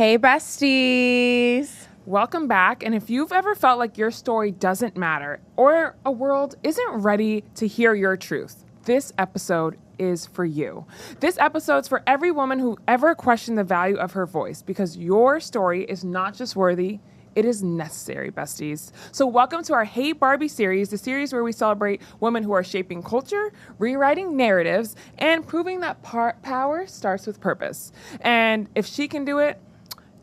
Hey, Besties. Welcome back. And if you've ever felt like your story doesn't matter or a world isn't ready to hear your truth, this episode is for you. This episode's for every woman who ever questioned the value of her voice, because your story is not just worthy, it is necessary, besties. So welcome to our Hey Barbie series, the series where we celebrate women who are shaping culture, rewriting narratives, and proving that power starts with purpose. And if she can do it,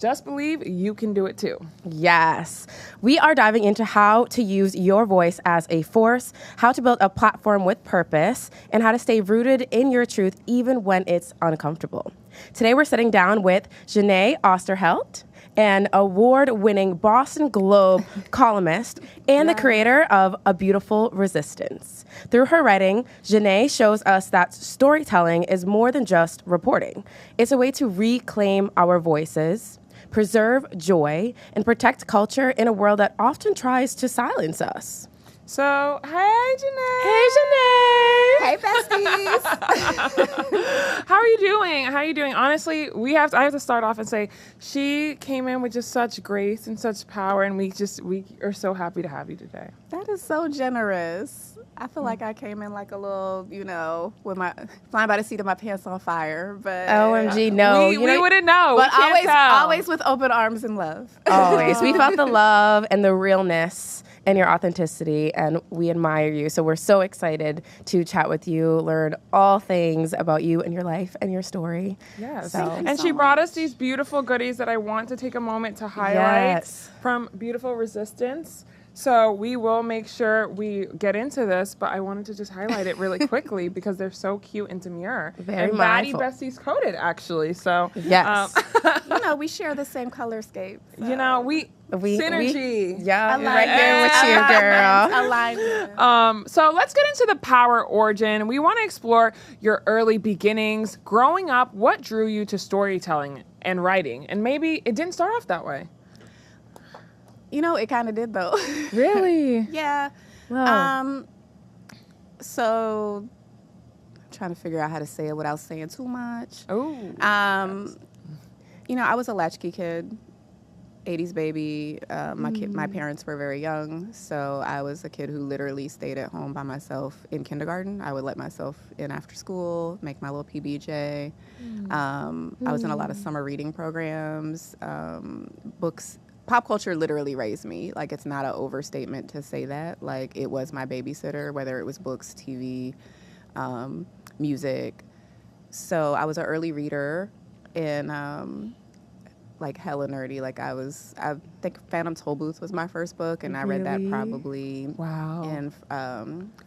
just believe you can do it too. Yes. We are diving into how to use your voice as a force, how to build a platform with purpose, and how to stay rooted in your truth even when it's uncomfortable. Today we're sitting down with Jeneé Osterheldt, an award-winning Boston Globe columnist and the creator of A Beautiful Resistance. Through her writing, Jeneé shows us that storytelling is more than just reporting. It's a way to reclaim our voices, preserve joy, and protect culture in a world that often tries to silence us. So, hey, Jeneé. Hey, Jeneé. Hey, besties. How are you doing? Honestly, I have to start off and say she came in with just such grace and such power, and we are so happy to have you today. That is so generous. I feel like I came in like a little, with my flying by the seat of my pants on fire. But OMG, no. We wouldn't know. But We can't tell. always with open arms and love. Always. We felt the love and the realness and your authenticity, and we admire you. So we're so excited to chat with you, learn all things about you and your life and your story. Yes. So She brought us these beautiful goodies that I want to take a moment to highlight from Beautiful Resistance. So we will make sure we get into this, but I wanted to just highlight it really quickly because they're so cute and demure. Very and mindful. Baddie Besties coded, actually. So yes. We share the same color scape. So. Synergy. I'm right there with you, girl. Alignment. So let's get into the power origin. We want to explore your early beginnings. Growing up, what drew you to storytelling and writing? And maybe it didn't start off that way. It kind of did, though. Really? Yeah. Wow. So I'm trying to figure out how to say it without saying too much. Oh. I was a latchkey kid, 80s baby. My parents were very young, so I was a kid who literally stayed at home by myself in kindergarten. I would let myself in after school, make my little PBJ. I was in a lot of summer reading programs, books. Pop culture literally raised me. Like, it's not an overstatement to say that. Like, it was my babysitter, whether it was books, TV, music. So I was an early reader and hella nerdy. Like, I think Phantom Tollbooth was my first book, and I read that probably in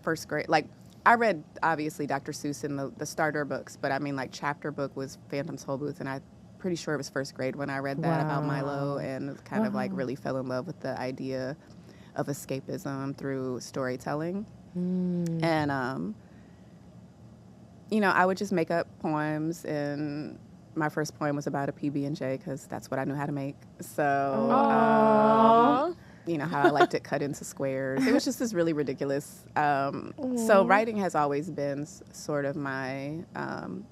first grade. Like, I read, obviously, Dr. Seuss in the starter books, but I mean, like, chapter book was Phantom Tollbooth, and I'm pretty sure it was first grade when I read that about Milo, and kind of like really fell in love with the idea of escapism through storytelling. And I would just make up poems, and my first poem was about a PB&J because that's what I knew how to make. So how I liked it cut into squares. It was just this really ridiculous. So writing has always been sort of my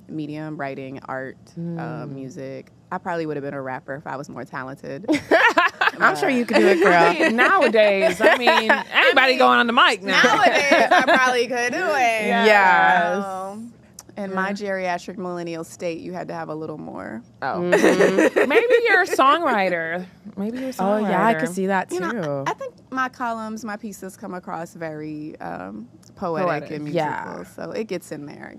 medium, writing, art, music. I probably would have been a rapper if I was more talented. I'm sure you could do it, girl. Nowadays, anybody going on the mic now. Nowadays, I probably could do it. Yes. In my geriatric millennial state, you had to have a little more. Oh. Maybe you're a songwriter. Oh, yeah, I could see that, too. I think my columns, my pieces come across very poetic and musical, so it gets in there.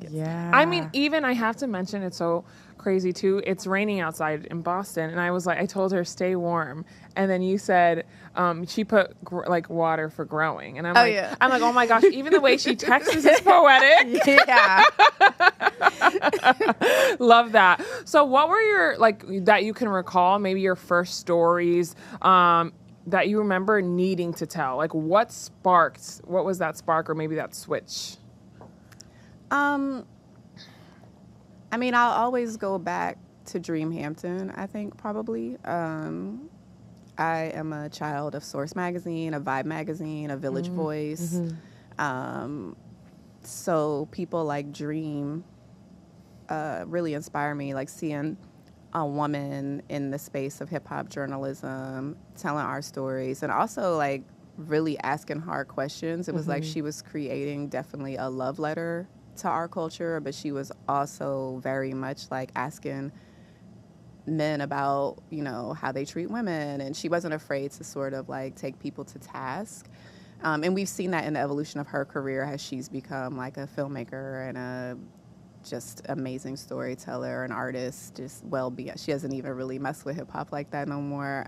Even I have to mention, it's so crazy, too. It's raining outside in Boston, and I told her, stay warm. And then you said she put water for growing. And I'm like, oh my gosh, even the way she texts is poetic. Yeah. Love that. So what were your, that you can recall, maybe your first stories that you remember needing to tell? Like, what was that spark or maybe that switch? I'll always go back to Dreamhampton, I think, probably. I am a child of Source Magazine, a Vibe Magazine, a Village Voice. So people like Dream really inspire me, like seeing a woman in the space of hip hop journalism, telling our stories, and also like really asking hard questions. It was like she was creating definitely a love letter to our culture, but she was also very much like asking men about, you know, how they treat women, and she wasn't afraid to sort of like take people to task. And we've seen that in the evolution of her career as she's become like a filmmaker and a just amazing storyteller, an artist, just well beyond. She doesn't even really mess with hip hop like that no more,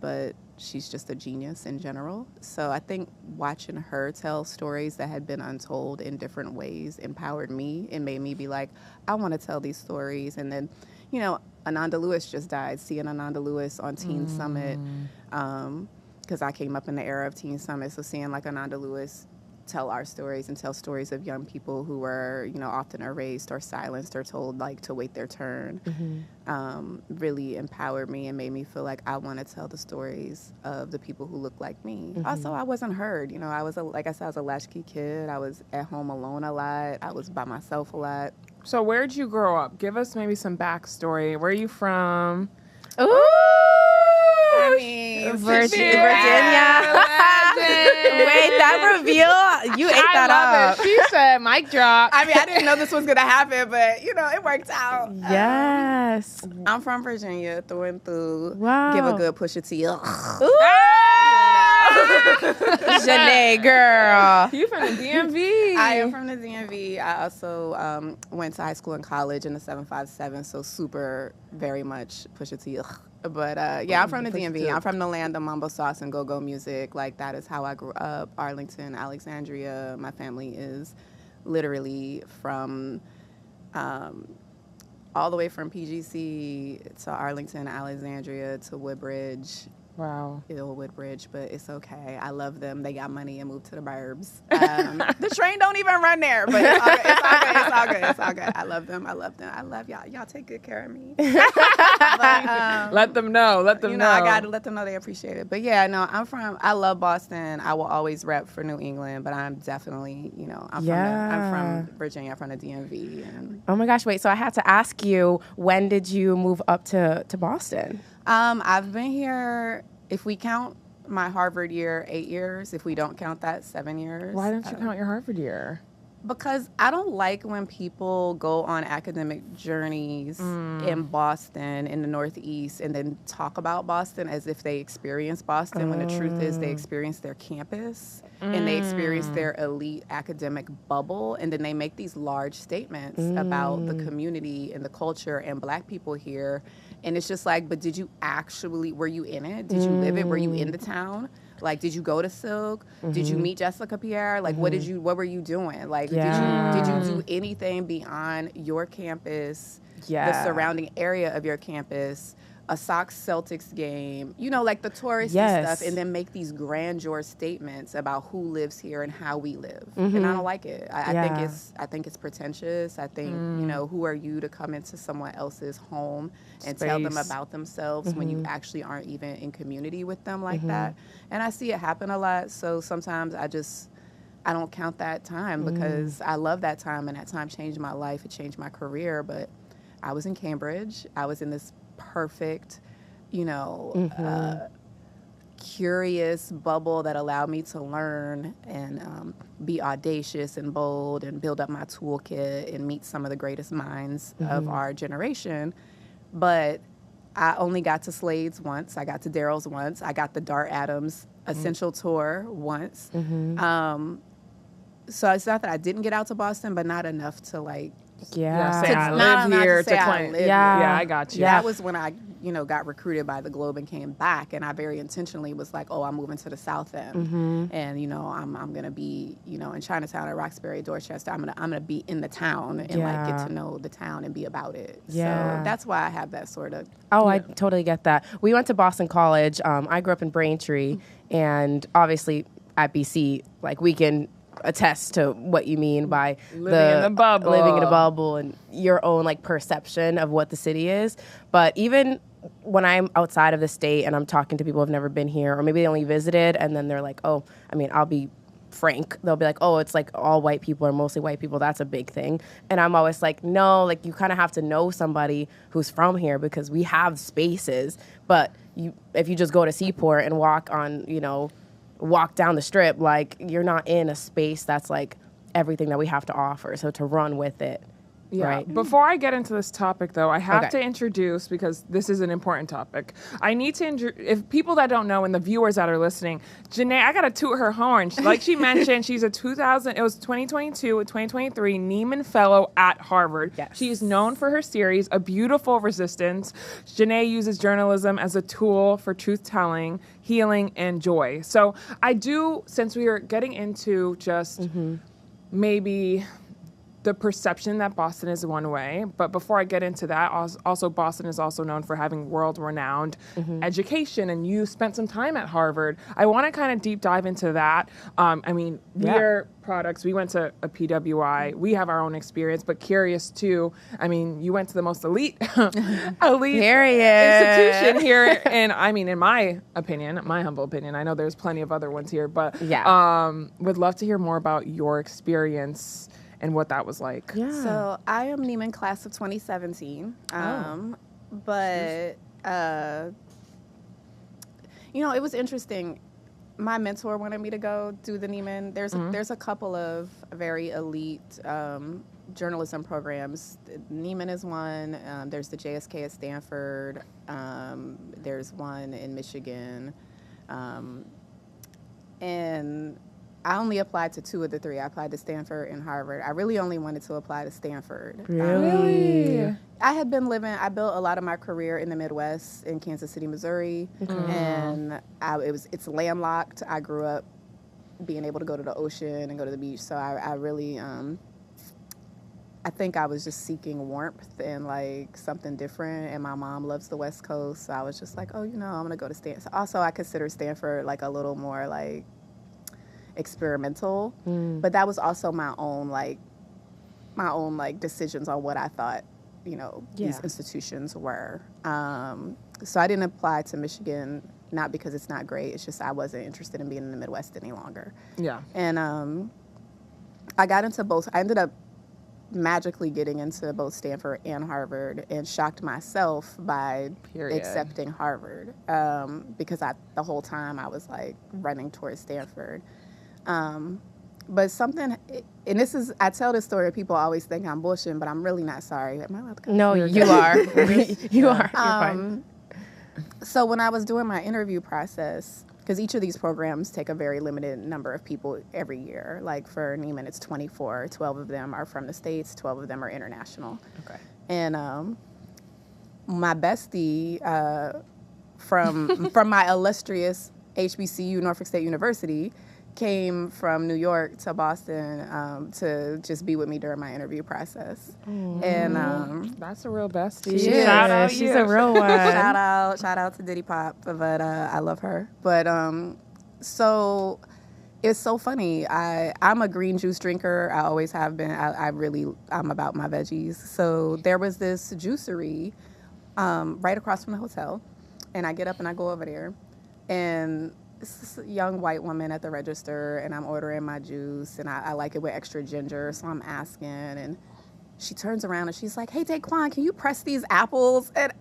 but she's just a genius in general. So I think watching her tell stories that had been untold in different ways empowered me and made me be like, I want to tell these stories. And then, you know, Ananda Lewis just died. Seeing Ananda Lewis on Teen Summit, because I came up in the era of Teen Summit, so seeing like Ananda Lewis tell our stories and tell stories of young people who were, you know, often erased or silenced or told like to wait their turn, really empowered me and made me feel like I want to tell the stories of the people who look like me. Also, I wasn't heard. You know, I was like I said, I was a latchkey kid. I was at home alone a lot. I was by myself a lot. So where'd you grow up? Give us maybe some backstory. Where are you from? Ooh, I mean, Virginia. Wait, that reveal, you ate that up. It. She said, mic drop. I mean, I didn't know this was going to happen, but, you know, it worked out. Yes. I'm from Virginia, through and through. Wow. Give a good Pusha T. Jeneé, girl. You from the DMV. I am from the DMV. I also went to high school and college in the 757, so super, very much Pusha T. But yeah, I'm from the DMV. I'm from the land of mambo sauce and go-go music. Like, that is how I grew up. Arlington, Alexandria. My family is literally from all the way from PGC to Arlington, Alexandria to Woodbridge. Wow. Ill Woodbridge, but it's okay. I love them. They got money and moved to the burbs. The train don't even run there, but it's all good. It's all good. It's all good. It's all good. I love them. I love them. I love y'all. Y'all take good care of me. But, let them know. Let them know. I got to let them know they appreciate it. But yeah, no, I love Boston. I will always rep for New England, but I'm definitely, you know, I'm from Virginia. I'm from the DMV. And oh my gosh, wait. So I had to ask you, when did you move up to Boston? I've been here, if we count my Harvard year, 8 years. If we don't count that, 7 years. Why don't you count your Harvard year? Because I don't like when people go on academic journeys in Boston, in the Northeast, and then talk about Boston as if they experienced Boston, when the truth is they experienced their campus and they experienced their elite academic bubble, and then they make these large statements about the community and the culture and Black people here. And it's just like, but did you actually, were you in it? Did you live it? Were you in the town? Like, did you go to Silk? Did you meet Jessica Pierre? Like, what were you doing? Like, did you do anything beyond your campus, the surrounding area of your campus, a Sox Celtics game, you know, like the touristy stuff, and then make these grandeur statements about who lives here and how we live. And I don't like it. I think it's pretentious. I think, you know, who are you to come into someone else's home and tell them about themselves when you actually aren't even in community with them like that? And I see it happen a lot. So sometimes I don't count that time because I love that time, and that time changed my life. It changed my career. But I was in Cambridge. I was in this perfect, you know, curious bubble that allowed me to learn and be audacious and bold and build up my toolkit and meet some of the greatest minds of our generation. But I only got to Slade's once. I got to Daryl's once. I got the Dart Adams Essential Tour once. So it's not that I didn't get out to Boston, but not enough to like, say I live here to claim. Yeah, I got you. That was when I, you know, got recruited by the Globe and came back, and I very intentionally was like, oh, I'm moving to the South End, and you know, I'm gonna be, you know, in Chinatown at Roxbury, Dorchester. I'm gonna be in the town and like get to know the town and be about it. So that's why I have that sort of. Oh, I totally get that. We went to Boston College. I grew up in Braintree, and obviously at BC, like we can attest to what you mean by living in a bubble and your own like perception of what the city is. But even when I'm outside of the state and I'm talking to people who've never been here, or maybe they only visited, and then they're like, oh, I mean, I'll be frank. They'll be like, oh, it's like all white people or mostly white people. That's a big thing. And I'm always like, no, like you kind of have to know somebody who's from here because we have spaces. But if you just go to Seaport and walk down the strip, like you're not in a space that's like everything that we have to offer. So to run with it. Yeah. Right. Before I get into this topic, though, I have to introduce, because this is an important topic. I need to if people that don't know and the viewers that are listening, Jeneé, I got to toot her horn. Like she mentioned, she's a 2022 and 2023 Nieman Fellow at Harvard. Yes. She is known for her series, A Beautiful Resistance. Jeneé uses journalism as a tool for truth-telling, healing, and joy. So I do, since we are getting into just maybe the perception that Boston is one way. But before I get into that, also Boston is also known for having world-renowned education, and you spent some time at Harvard. I want to kind of deep dive into that. I mean, we're products. We went to a PWI. We have our own experience, but curious too. I mean, you went to the most elite institution here, and I mean, in my opinion, my humble opinion, I know there's plenty of other ones here, but would love to hear more about your experience and what that was like. Yeah. So I am Nieman class of 2017. But it was interesting. My mentor wanted me to go do the Nieman. There's a couple of very elite journalism programs. Nieman is one. There's the JSK at Stanford. There's one in Michigan. And I only applied to 2 of the 3. I applied to Stanford and Harvard. I really only wanted to apply to Stanford. Really? I built a lot of my career in the Midwest, in Kansas City, Missouri, and it's landlocked. I grew up being able to go to the ocean and go to the beach, so I really, I think I was just seeking warmth and like something different, and my mom loves the West Coast, so I was just like, I'm gonna go to Stanford. Also, I consider Stanford like a little more like experimental, but that was also my own decisions on what I thought these institutions were. So I didn't apply to Michigan, not because it's not great, it's just I wasn't interested in being in the Midwest any longer. And I got into both. I ended up magically getting into both Stanford and Harvard, and shocked myself by accepting Harvard, because the whole time I was like running towards Stanford. But something, and I tell this story, people always think I'm bullshitting, but I'm really not sorry. Am I allowed to come? No, you are. You are. You're fine. So when I was doing my interview process, because each of these programs take a very limited number of people every year. Like for Nieman, it's 24. 12 of them are from the States. 12 of them are international. Okay. And my bestie from my illustrious HBCU, Norfolk State University, came from New York to Boston to just be with me during my interview process. And that's a real bestie. Shout out, she's a real one. shout out to Diddy Pop, but I love her. But so it's so funny. I'm a green juice drinker. I always have been. I'm about my veggies. So there was this juicery right across from the hotel, and I get up and I go over there, and this young white woman at the register, and I'm ordering my juice, and I like it with extra ginger, so I'm asking, and she turns around and she's like, "Hey, Daquan, can you press these apples?" And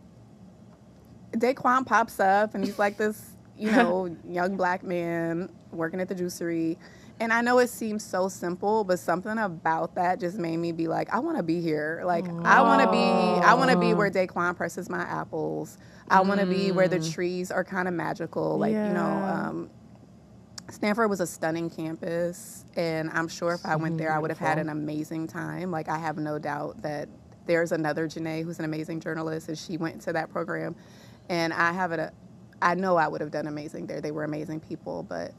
Daquan pops up, and he's like this, young black man working at the juicery. And I know it seems so simple, but something about that just made me be like, I want to be here. Like, I want to be where Daquan presses my apples. I want to be where the trees are kind of magical. Like, Stanford was a stunning campus, and I'm sure if I went there, I would have had an amazing time. Like, I have no doubt that there's another Jeneé who's an amazing journalist, and she went to that program. And I know I would have done amazing there. They were amazing people, but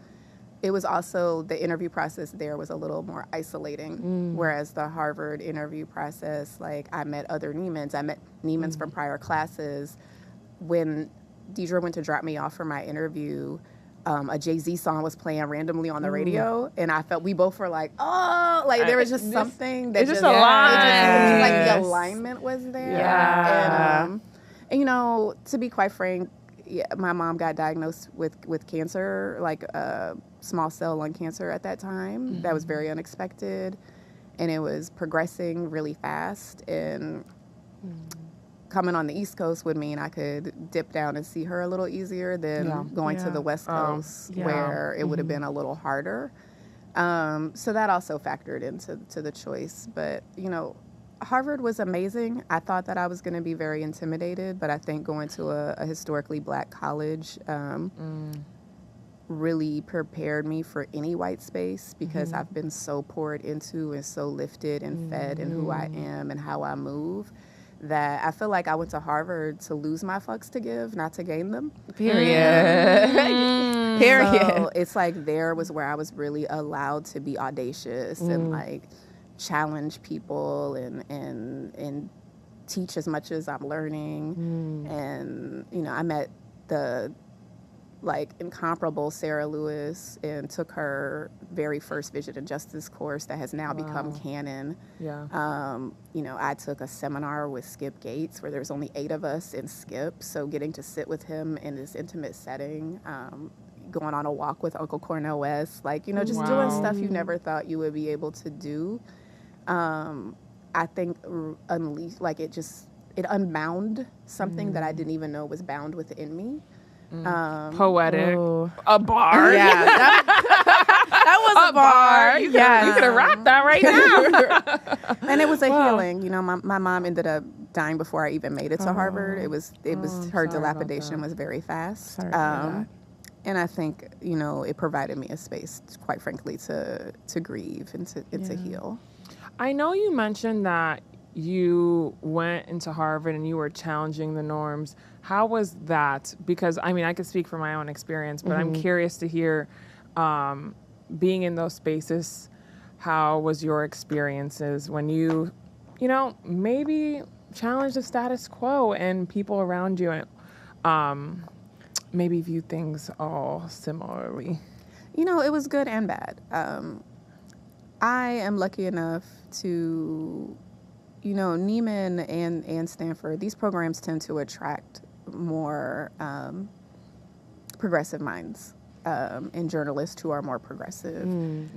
it was also, the interview process there was a little more isolating, whereas the Harvard interview process, like, I met other Niemans. I met Niemans from prior classes. When Deidre went to drop me off for my interview, a Jay-Z song was playing randomly on the radio, and I felt we both were like, oh, like there was just something that just aligned. Like the alignment was there. Yeah. And to be quite frank, my mom got diagnosed with cancer, like small cell lung cancer at that time. That was very unexpected, and it was progressing really fast. And coming on the East Coast would mean I could dip down and see her a little easier than going to the West Coast, where it would have been a little harder. So that also factored into the choice. But, you know, Harvard was amazing. I thought that I was going to be very intimidated, but I think going to a historically black college really prepared me for any white space, because I've been so poured into and so lifted and fed in who I am and how I move, that I feel like I went to Harvard to lose my fucks to give, not to gain them. Period. Period. So it's like there was where I was really allowed to be audacious and like challenge people and teach as much as I'm learning. And, you know, I met the like incomparable Sarah Lewis and took her very first Vision and Justice course that has now become canon. Yeah. You know, I took a seminar with Skip Gates where there's only 8 of us in Skip. So getting to sit with him in this intimate setting, going on a walk with Uncle Cornel West, like, you know, just doing stuff you never thought you would be able to do. I think unleashed, like it unbound something that I didn't even know was bound within me. Poetic. A bar. Yeah. That was a bar. You could have rapped that right now. And it was a healing. You know, my mom ended up dying before I even made it to Harvard. It was her dilapidation was very fast. And I think, you know, it provided me a space, quite frankly, to grieve and to heal. I know you mentioned that you went into Harvard and you were challenging the norms. How was that? Because, I mean, I could speak from my own experience, but I'm curious to hear, being in those spaces, how was your experiences when you know, maybe challenge the status quo and people around you maybe view things all similarly? You know, it was good and bad. I am lucky enough to, you know, Nieman and Stanford, these programs tend to attract more progressive minds and journalists who are more progressive. And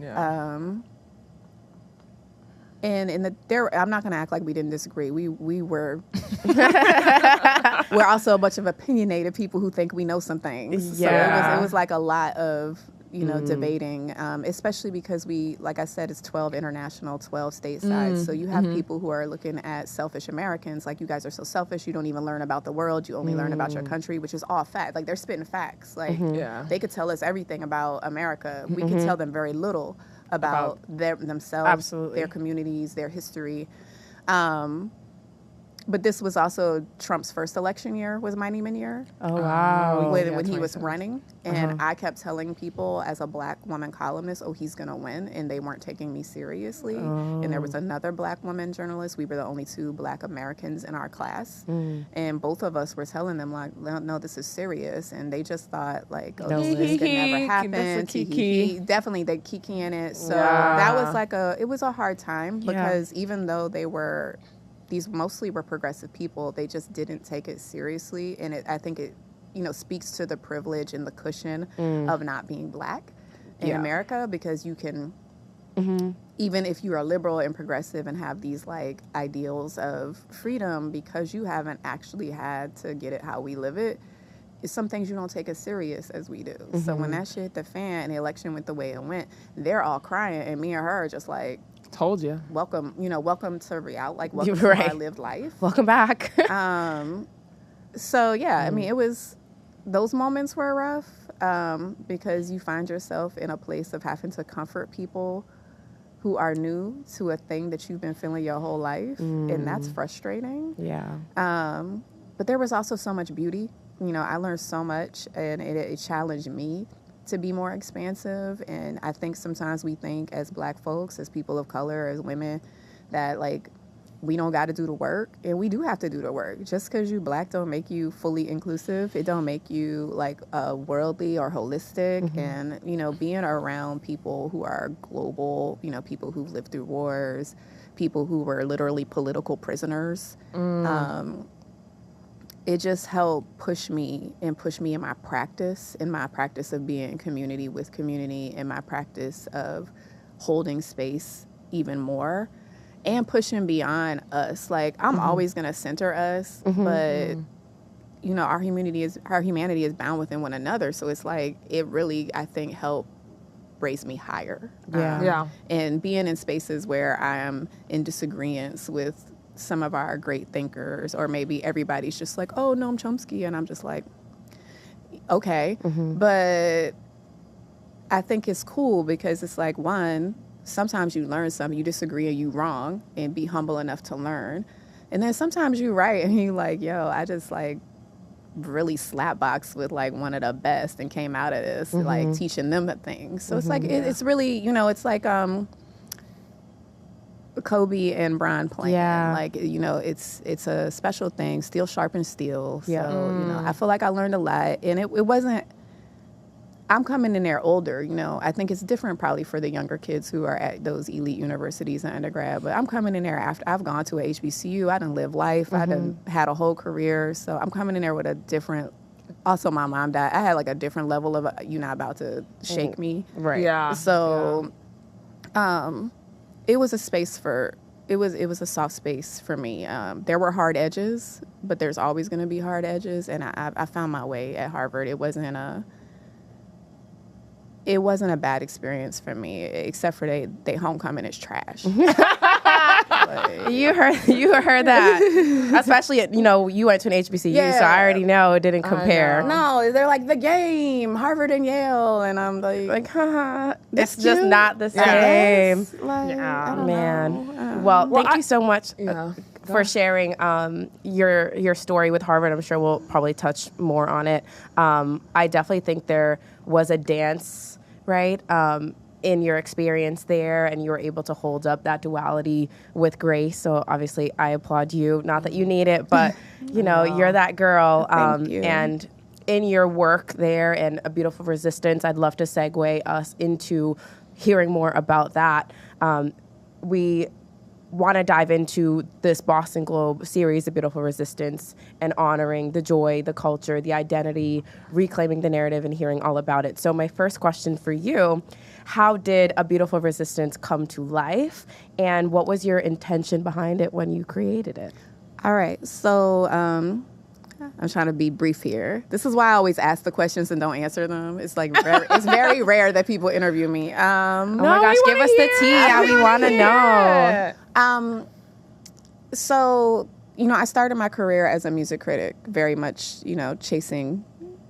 I'm not going to act like we didn't disagree. We were. We're also a bunch of opinionated people who think we know some things. Yeah. So it was like a lot of, you know, debating, especially because like I said, it's 12 international, 12 stateside. So you have people who are looking at selfish Americans, like, you guys are so selfish, you don't even learn about the world, you only learn about your country, which is all fact. Like, they're spitting facts. Like, they could tell us everything about America. We could tell them very little about themselves, absolutely, their communities, their history. But this was also Trump's first election year, was my Nieman year. Oh, wow. When he was running. And I kept telling people as a black woman columnist, oh, he's going to win. And they weren't taking me seriously. And there was another black woman journalist. We were the only 2 black Americans in our class. And both of us were telling them, like, no, this is serious. And they just thought, like, oh, this could never happen. Definitely the kiki in it. So that was like it was a hard time, because even though these mostly were progressive people, they just didn't take it seriously. And I think it, you know, speaks to the privilege and the cushion of not being black in America, because you can, even if you are liberal and progressive and have these like ideals of freedom, because you haven't actually had to get it how we live it, some things you don't take as serious as we do. So when that shit hit the fan and the election went the way it went, they're all crying, and me and her are just like, told you. Welcome to reality, like, welcome to our lived life. Welcome back. So yeah, I mean, those moments were rough, because you find yourself in a place of having to comfort people who are new to a thing that you've been feeling your whole life, and that's frustrating. Yeah. But there was also so much beauty. You know, I learned so much, and it challenged me to be more expansive. And I think sometimes we think as black folks, as people of color, as women, that like we don't got to do the work, and we do have to do the work. Just because you black don't make you fully inclusive. It don't make you like worldly or holistic. And, you know, being around people who are global, you know, people who've lived through wars, people who were literally political prisoners, it just helped push me in my practice of being in community with community, in my practice of holding space even more and pushing beyond us. Like, I'm always going to center us, but you know, our humanity is bound within one another. So it's like, it really, I think, helped raise me higher. And being in spaces where I am in disagreement with some of our great thinkers, or maybe everybody's just like, oh, Noam Chomsky, and I'm just like, okay. But I think it's cool because it's like, one, sometimes you learn something, you disagree and you wrong, and be humble enough to learn. And then sometimes you right and you like, yo, I just like really slapbox with like one of the best and came out of this like teaching them the things. So it's like, it's really, you know, it's like Kobe and Bron playing. Like, you know, it's a special thing. Steel sharpens steel. So, you know, I feel like I learned a lot. And it wasn't, I'm coming in there older, you know. I think it's different probably for the younger kids who are at those elite universities in undergrad. But I'm coming in there after I've gone to a HBCU. I done lived life. I done had a whole career. So I'm coming in there with a different, also my mom died. I had like a different level of, you're not about to shake me. Right. Yeah. So, it was a space for, it was a soft space for me. There were hard edges, but there's always going to be hard edges. And I found my way at Harvard. It wasn't a bad experience for me, except for they homecoming is trash. You heard that, especially you know, you went to an HBCU, so I already know it didn't compare. No, they're like the game, Harvard and Yale, and I'm like, it's just not the same. Like, Man. Well, thank you so much for sharing your story with Harvard. I'm sure we'll probably touch more on it. I definitely think there was a dance, right, in your experience there, and you were able to hold up that duality with grace. So obviously I applaud you. Not that you need it, but you know, you're that girl. Thank you. And in your work there and A Beautiful Resistance, I'd love to segue us into hearing more about that. We want to dive into this Boston Globe series, A Beautiful Resistance, and honoring the joy, the culture, the identity, reclaiming the narrative, and hearing all about it. So my first question for you, how did A Beautiful Resistance come to life, and what was your intention behind it when you created it? All right, so I'm trying to be brief here. This is why I always ask the questions and don't answer them. It's like it's very rare that people interview me. Oh my gosh, give us the tea. We want to know. So, you know, I started my career as a music critic, very much, you know,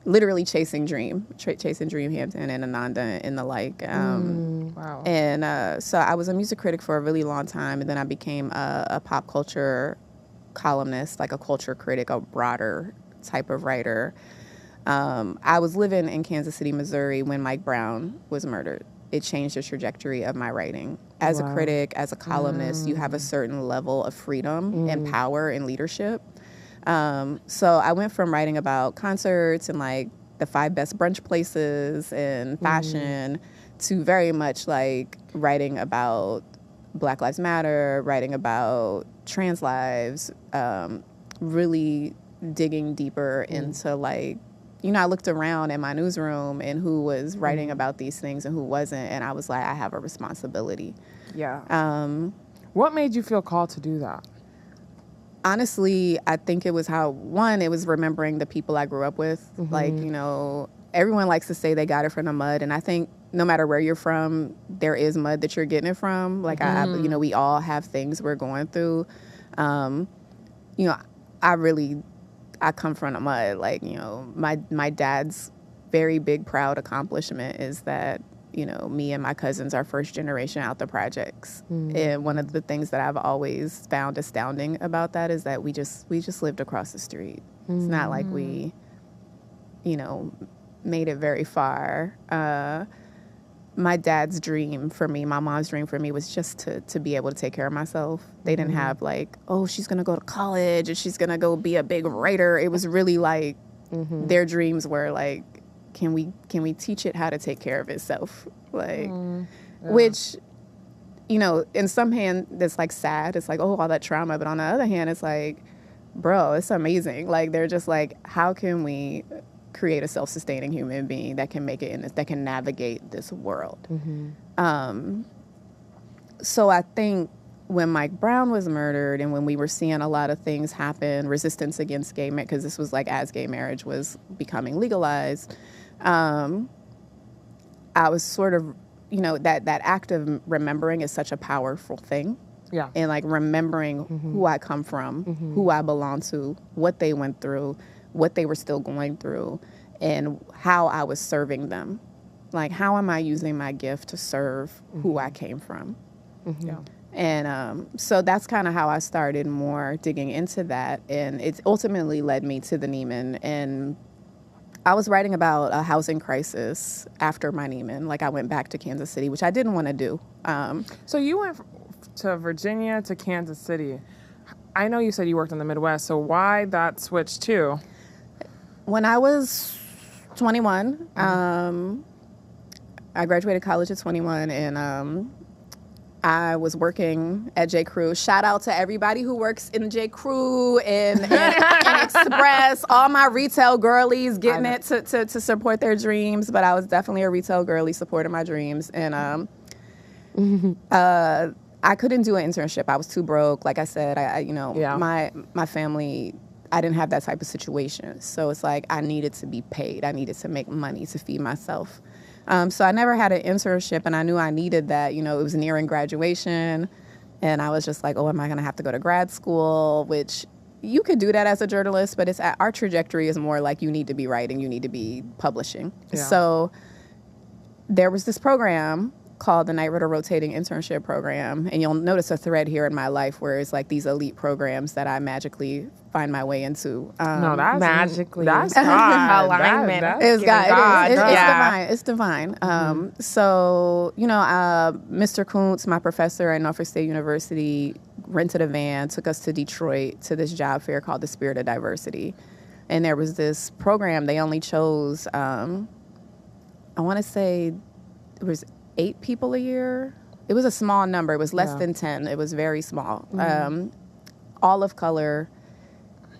literally chasing Dream Hampton and Ananda and the like. Wow. And so I was a music critic for a really long time, and then I became a pop culture columnist, like a culture critic, a broader type of writer. I was living in Kansas City, Missouri when Mike Brown was murdered. It changed the trajectory of my writing. As a critic, as a columnist, you have a certain level of freedom and power and leadership. So I went from writing about concerts and like the 5 best brunch places and fashion to very much like writing about Black Lives Matter, writing about trans lives, really digging deeper into like, you know, I looked around in my newsroom and who was writing about these things and who wasn't, and I was like, I have a responsibility. Yeah. What made you feel called to do that? Honestly, I think it was it was remembering the people I grew up with. Like, you know, everyone likes to say they got it from the mud, and I think no matter where you're from, there is mud that you're getting it from. Like, you know, we all have things we're going through. You know, I come from the mud. Like, you know, my dad's very big, proud accomplishment is that, you know, me and my cousins are first generation out the projects. And one of the things that I've always found astounding about that is that we just lived across the street. It's not like we, you know, made it very far. My dad's dream for me, my mom's dream for me was just to be able to take care of myself. They didn't have like, oh, she's going to go to college and she's going to go be a big writer. It was really like their dreams were like, can we teach it how to take care of itself? Like, which, you know, in some hand, that's like sad. It's like, oh, all that trauma. But on the other hand, it's like, bro, it's amazing. Like, they're just like, how can we create a self-sustaining human being that can make it in this, that can navigate this world? So I think when Mike Brown was murdered and when we were seeing a lot of things happen, resistance against gay marriage, because this was like as gay marriage was becoming legalized, I was sort of, you know, that act of remembering is such a powerful thing. Yeah. And like remembering who I come from, who I belong to, what they went through, what they were still going through, and how I was serving them. Like, how am I using my gift to serve who I came from? Yeah. And so that's kind of how I started more digging into that. And it ultimately led me to the Nieman. And I was writing about a housing crisis after my Nieman. Like, I went back to Kansas City, which I didn't want to do. So you went to Virginia to Kansas City. I know you said you worked in the Midwest, so why that switch too? When I was 21, I graduated college at 21, and I was working at J. Crew. Shout out to everybody who works in J. Crew and Express, all my retail girlies getting it to support their dreams. But I was definitely a retail girlie supporting my dreams. And I couldn't do an internship. I was too broke. Like I said, my family, I didn't have that type of situation. So it's like I needed to be paid. I needed to make money to feed myself. So I never had an internship, and I knew I needed that. You know, it was nearing graduation, and I was just like, oh, am I going to have to go to grad school? Which you could do that as a journalist, but our trajectory is more like you need to be writing, you need to be publishing. Yeah. So there was this program called the Night Rider Rotating Internship Program, and you'll notice a thread here in my life where it's like these elite programs that I magically find my way into. No, that's magically. That's God. Alignment. It's God. It's divine. It's divine. So, you know, Mr. Kuntz, my professor at Norfolk State University, rented a van, took us to Detroit to this job fair called the Spirit of Diversity. And there was this program, they only chose, I want to say it was 8 people a year. It was a small number. It was less than 10. It was very small. All of color.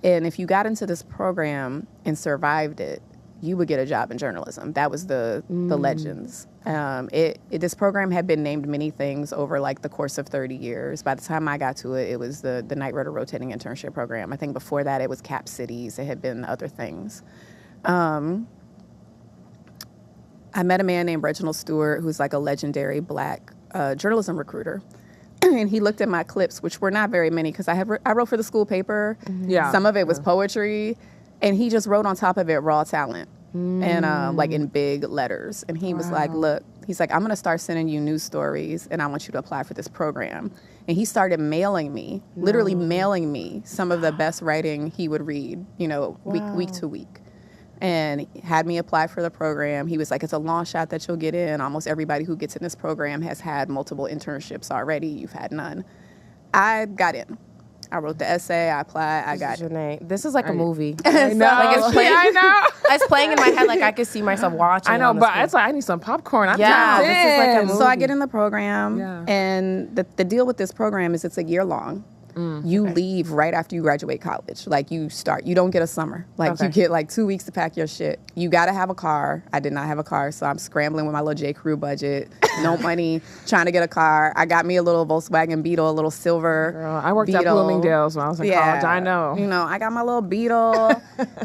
And if you got into this program and survived it, you would get a job in journalism. That was the legends. This program had been named many things over like the course of 30 years. By the time I got to it, it was the Night Rider Rotating Internship Program. I think before that it was Cap Cities. It had been other things. I met a man named Reginald Stewart, who's like a legendary Black journalism recruiter. And he looked at my clips, which were not very many, because I wrote for the school paper. Yeah. Some of it was poetry. And he just wrote on top of it raw talent and like in big letters. And he was like, look, he's like, I'm going to start sending you news stories, and I want you to apply for this program. And he started mailing me, literally mailing me some of the best writing he would read, you know, week to week. And had me apply for the program. He was like, it's a long shot that you'll get in. Almost everybody who gets in this program has had multiple internships already. You've had none. I got in. I wrote the essay. I applied. I got it. Jeneé, this is like a movie. I know. Like it's playing, I know. It's playing in my head. Like I could see myself watching. I know, but it's like I need some popcorn. This is like a movie. So I get in the program, and the deal with this program is it's a year long. You leave right after you graduate college. Like you don't get a summer. Like you get like 2 weeks to pack your shit. You gotta have a car. I did not have a car, so I'm scrambling with my little J. Crew budget. No money, trying to get a car. I got me a little Volkswagen Beetle, a little silver Girl, I worked Beetle. at Bloomingdale's when I was in college. I know. You know, I got my little Beetle.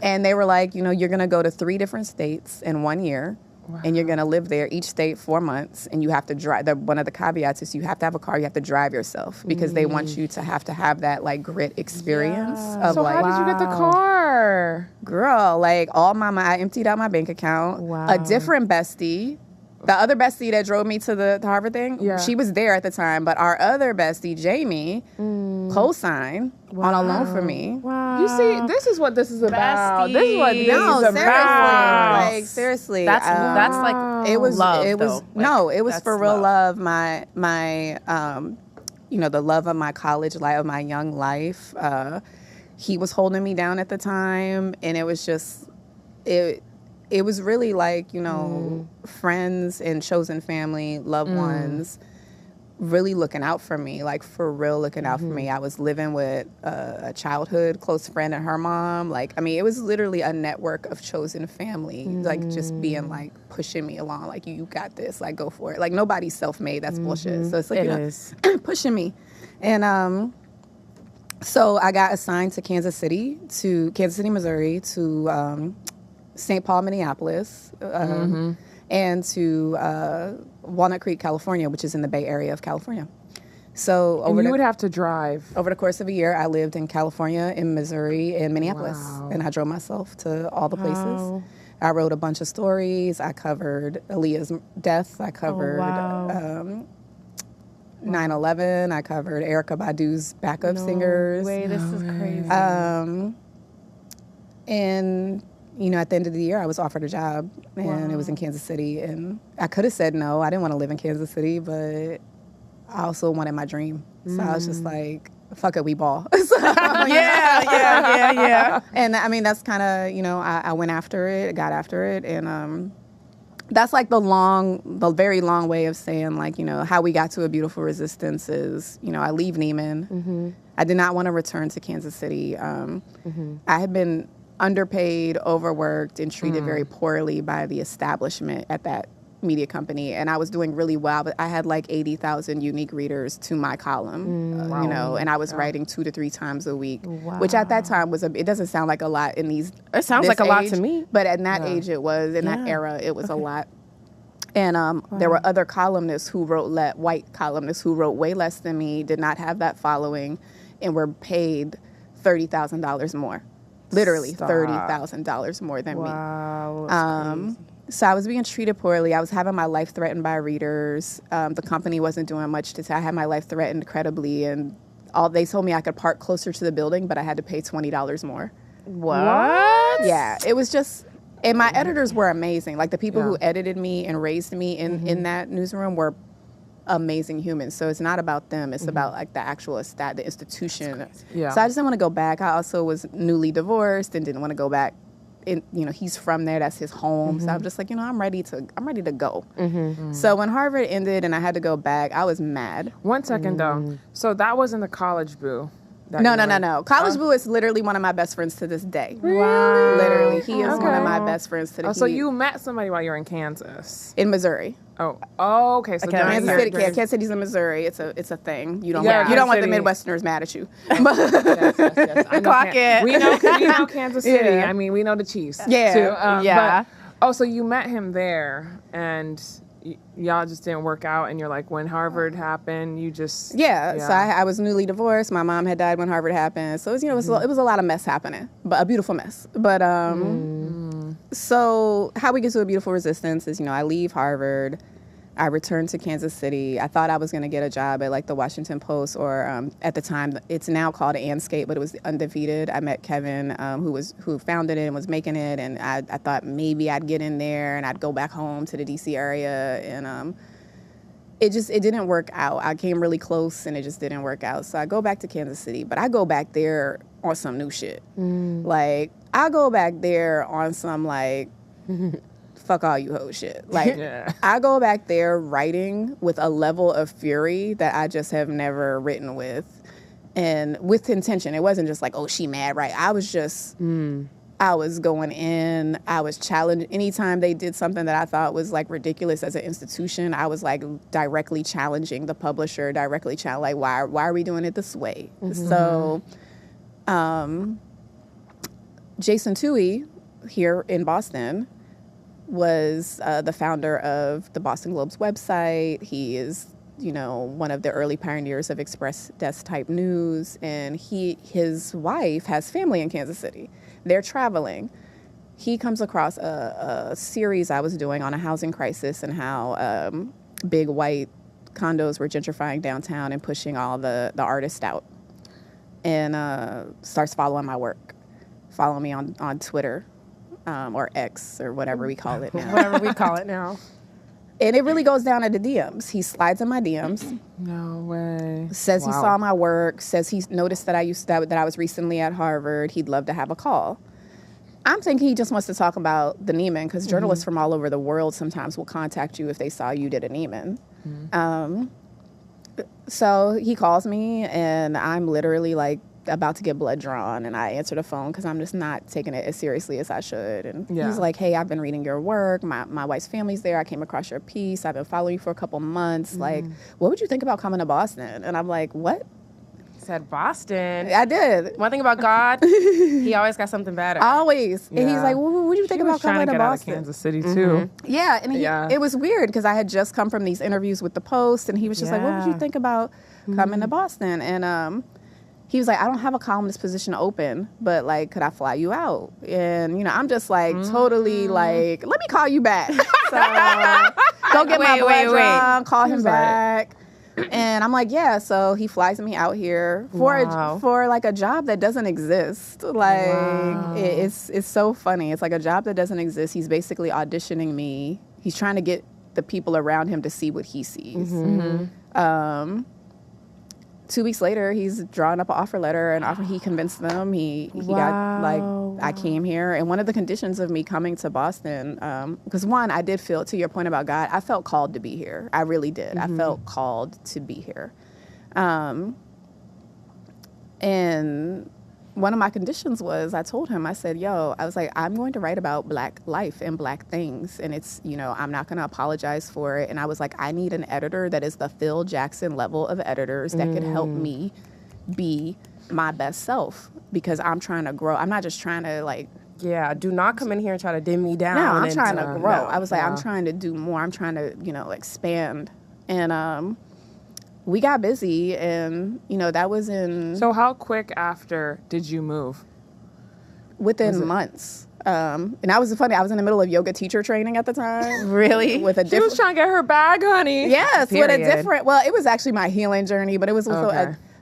And they were like, you know, you're gonna go to 3 different states in 1 year. Wow. And you're going to live there, each state 4 months, and you have to drive. One of the caveats is you have to have a car, you have to drive yourself, because they want you to have that, like, grit experience. Of so like, how did you get the car? Girl, like, I emptied out my bank account. Wow. A different bestie, the other bestie that drove me to the Harvard thing, she was there at the time, but our other bestie, Jamie, co-signed on a loan for me. Wow. You see, this is what this is about. Besties. This is what this is about. Like, seriously. That's like it was love, it was though. no, like, it was for real love. My you know, the love of my college life, of my young life. He was holding me down at the time, and it was just it was really like, you know, friends and chosen family, loved ones, really looking out for me, like for real looking out for me. I was living with a childhood close friend and her mom. Like, I mean, it was literally a network of chosen family, like just being like pushing me along, like you got this, like go for it. Like nobody's self-made, that's bullshit. So it's like, is pushing me. And so I got assigned to Kansas City, Missouri, to St. Paul, Minneapolis, and to Walnut Creek, California, which is in the Bay Area of California. So you would have to drive. Over the course of a year, I lived in California, in Missouri, and Minneapolis. Wow. And I drove myself to all the places. I wrote a bunch of stories. I covered Aaliyah's death. I covered 9/11. I covered Erykah Badu's backup singers. Wait, this is crazy. And you know, at the end of the year, I was offered a job, and it was in Kansas City. And I could have said no. I didn't want to live in Kansas City, but I also wanted my dream. So I was just like, fuck it, we ball. So, yeah. And I mean, that's kind of, you know, I went after it, got after it. And that's like the very long way of saying, like, you know, how we got to A Beautiful Resistance is, you know, I leave Nieman. I did not want to return to Kansas City. I had been underpaid, overworked, and treated very poorly by the establishment at that media company. And I was doing really well, but I had like 80,000 unique readers to my column, you know, and I was writing 2 to 3 times a week, which at that time it doesn't sound like a lot in these. It sounds like a lot to me. But at that age it was, in that era, it was a lot. And there were other columnists who wrote, white columnists who wrote way less than me, did not have that following, and were paid $30,000 more. Literally $30,000 more than me. Wow. So I was being treated poorly. I was having my life threatened by readers. The company wasn't doing much to say. I had my life threatened credibly, and they told me I could park closer to the building, but I had to pay $20 more. What? Yeah, it was just, and my editors were amazing. Like the people who edited me and raised me in that newsroom were amazing humans. So it's not about them. It's about like the actual the institution. Yeah. So I just didn't want to go back. I also was newly divorced and didn't want to go back. You know, he's from there. That's his home. So I'm just like, you know, I'm ready to go. So when Harvard ended and I had to go back, I was mad. 1 second though. So that wasn't the college boo. No. College Boo is literally one of my best friends to this day. Wow. Literally, he is one of my best friends to this day. Oh, so you met somebody while you were in Kansas? In Missouri. Oh, okay. So Kansas City's in Missouri. It's a thing. You don't want the Midwesterners mad at you. Yes. Clock it. We know Kansas City. Yeah. I mean, we know the Chiefs. Yeah. Too. But, so you met him there, and y'all just didn't work out, and you're like, when Harvard happened, you just... Yeah. So I was newly divorced. My mom had died when Harvard happened. So it was, you know, it was a lot of mess happening, but a beautiful mess. But so how we get to A Beautiful Resistance is, you know, I leave Harvard. I returned to Kansas City. I thought I was going to get a job at like the Washington Post, or at the time it's now called Anscape, but it was Undefeated. I met Kevin, who founded it and was making it, and I thought maybe I'd get in there and I'd go back home to the DC area, and it didn't work out. I came really close and it just didn't work out. So I go back to Kansas City, but I go back there on some new shit. Like I go back there on some like fuck all you hoe shit. Like, I go back there writing with a level of fury that I just have never written with. And with intention. It wasn't just like, oh, she mad, right? I was just, I was going in. I was challenged. Anytime they did something that I thought was like ridiculous as an institution, I was like directly challenging the publisher, like, why are we doing it this way? So, Jason Tuohy here in Boston was the founder of the Boston Globe's website. He is, you know, one of the early pioneers of express desk type news, and his wife has family in Kansas City. They're traveling. He comes across a series I was doing on a housing crisis and how big white condos were gentrifying downtown and pushing all the artists out, and starts following my work, follow me on Twitter. Or X, or whatever we call it now. And it really goes down to the DMs. He slides in my DMs. No way. Says he saw my work. Says he noticed that I was recently at Harvard. He'd love to have a call. I'm thinking he just wants to talk about the Nieman, because journalists from all over the world sometimes will contact you if they saw you did a Nieman. So he calls me, and I'm literally like about to get blood drawn, and I answer the phone because I'm just not taking it as seriously as I should. And he's like, hey, I've been reading your work. My wife's family's there. I came across your piece. I've been following you for a couple months. Like, what would you think about coming to Boston? And I'm like, what? Said Boston. I did. One thing about God, he always got something better. Always. And he's like, well, what do you think about coming to Boston? Out of Kansas City too. Yeah, and it was weird because I had just come from these interviews with the Post, and he was just like, what would you think about coming to Boston? And he was like, I don't have a columnist position open, but like, could I fly you out? And, you know, I'm just like totally like, let me call you back. So go get my blood drawn, call him back. And I'm like, yeah. So he flies me out here for like a job that doesn't exist. Like it's so funny. It's like a job that doesn't exist. He's basically auditioning me. He's trying to get the people around him to see what he sees. 2 weeks later, he's drawing up an offer letter, and he convinced them. He got like, I came here, and one of the conditions of me coming to Boston, because one, I did feel, to your point about God, I felt called to be here. I really did. I felt called to be here. And one of my conditions was, I told him, I said, yo, I was like, I'm going to write about Black life and Black things. And it's, you know, I'm not going to apologize for it. And I was like, I need an editor that is the Phil Jackson level of editors that could help me be my best self, because I'm trying to grow. I'm not just trying to like, do not come in here and try to dim me down. No, I'm trying to grow. I was like, I'm trying to do more. I'm trying to, you know, expand. And, we got busy, and, you know, that was in... So how quick after did you move? Within months. And that was funny. I was in the middle of yoga teacher training at the time. Really? With a She was trying to get her bag, honey. Yes, with a different... Well, it was actually my healing journey, but it was with